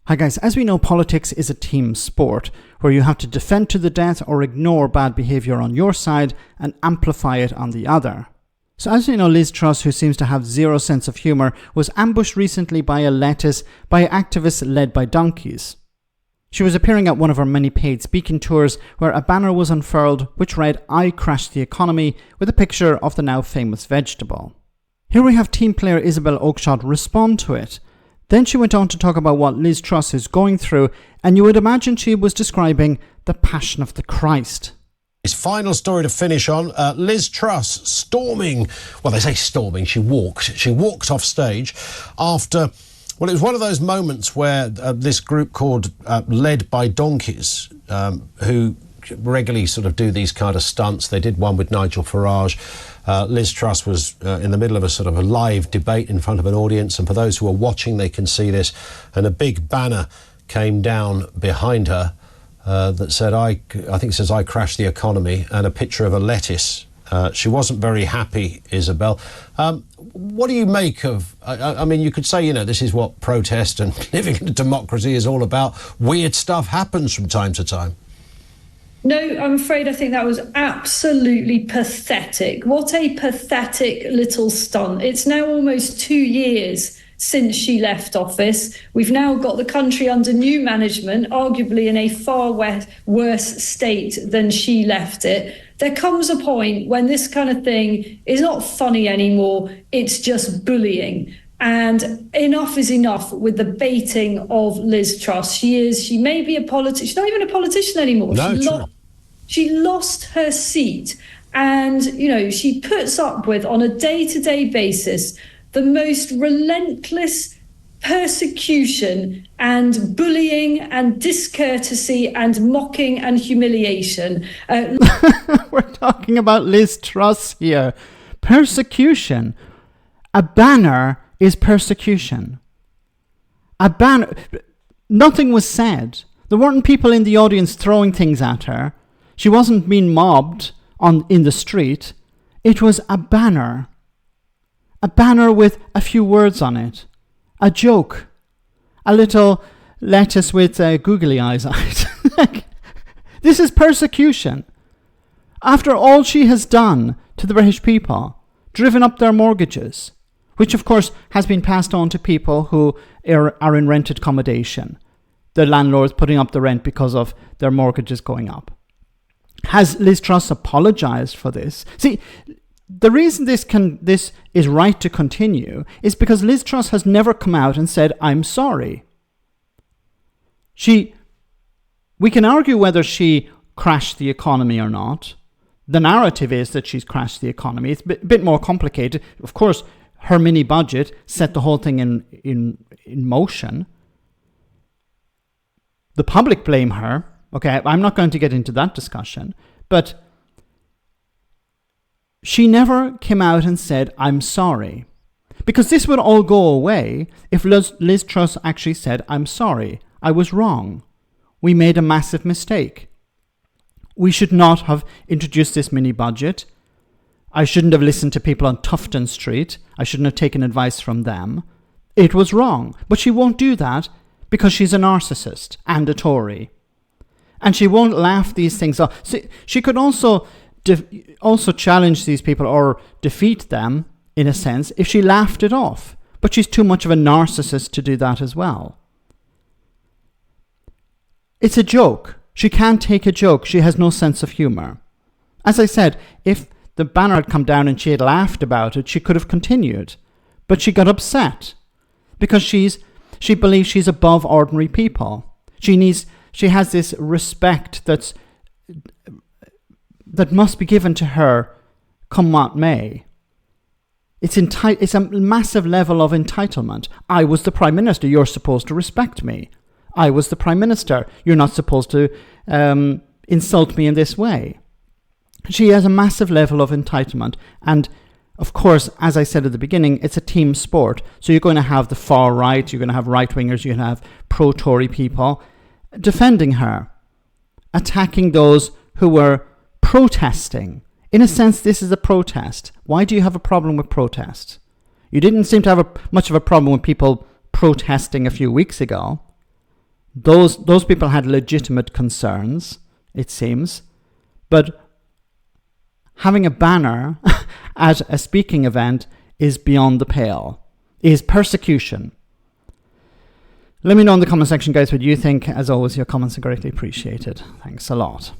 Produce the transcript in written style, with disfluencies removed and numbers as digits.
Hi guys, as we know, politics is a team sport where you have to defend to the death or ignore bad behaviour on your side and amplify it on the other. So as you know, Liz Truss, who seems to have zero sense of humour, was ambushed recently by activists led by donkeys. She was appearing at one of her many paid speaking tours where a banner was unfurled which read, "I crashed the economy," with a picture of the now famous vegetable. Here we have team player Isabel Oakeshott respond to it. Then she went on to talk about what Liz Truss is going through, and you would imagine she was describing the Passion of the Christ. His final story to finish on, Liz Truss storming, well they say storming, she walked off stage after, well it was one of those moments where this group called Led by Donkeys, who regularly sort of do these kind of stunts. They did one with Nigel Farage. Liz Truss was in the middle of a sort of a live debate in front of an audience, and for those who are watching they can see this, and a big banner came down behind her that said, I think it says, "I crashed the economy," and a picture of a lettuce. She wasn't very happy, Isabel. What do you make of, I mean, you could say, you know, this is what protest and living in a democracy is all about. Weird stuff happens from time to time. No, I'm afraid I think that was absolutely pathetic. What a pathetic little stunt. It's now almost 2 years since she left office. We've now got the country under new management, arguably in a far worse state than she left it. There comes a point when this kind of thing is not funny anymore. It's just bullying. And enough is enough with the baiting of Liz Truss. She may be a politician. She's not even a politician anymore. No, she lost her seat. And, you know, she puts up with, on a day-to-day basis, the most relentless persecution and bullying and discourtesy and mocking and humiliation. We're talking about Liz Truss here. Persecution. A banner is persecution. A banner. Nothing was said. There weren't people in the audience throwing things at her. She wasn't being mobbed in the street. It was a banner. A banner with a few words on it. A joke. A little lettuce with googly eyes on it. This is persecution. After all she has done to the British people, driven up their mortgages, which of course has been passed on to people who are in rented accommodation. The landlords putting up the rent because of their mortgages going up. Has Liz Truss apologised for this? See, the reason this is right to continue is because Liz Truss has never come out and said, "I'm sorry." We can argue whether she crashed the economy or not. The narrative is that she's crashed the economy. It's a bit more complicated. Of course, her mini budget set the whole thing in motion. The public blame her. Okay, I'm not going to get into that discussion, but she never came out and said, "I'm sorry." Because this would all go away if Liz Truss actually said, "I'm sorry, I was wrong. We made a massive mistake. We should not have introduced this mini budget. I shouldn't have listened to people on Tufton Street. I shouldn't have taken advice from them. It was wrong." But she won't do that because she's a narcissist and a Tory. And she won't laugh these things off. So she could also challenge these people or defeat them, in a sense, if she laughed it off. But she's too much of a narcissist to do that as well. It's a joke. She can't take a joke. She has no sense of humour. As I said, if the banner had come down and she had laughed about it, she could have continued. But she got upset because she believes she's above ordinary people. She has this respect that must be given to her come what may. It's a massive level of entitlement. I was the Prime Minister. You're supposed to respect me. I was the Prime Minister. You're not supposed to insult me in this way. She has a massive level of entitlement. And of course, as I said at the beginning, it's a team sport. So you're going to have the far right, you're going to have right-wingers, you're going to have pro-Tory people defending her, attacking those who were protesting. In a sense, this is a protest. Why do you have a problem with protest? You didn't seem to have much of a problem with people protesting a few weeks ago. Those people had legitimate concerns, it seems, but having a banner at a speaking event is beyond the pale, is persecution. Let me know in the comment section, guys, what you think. As always, your comments are greatly appreciated. Thanks a lot.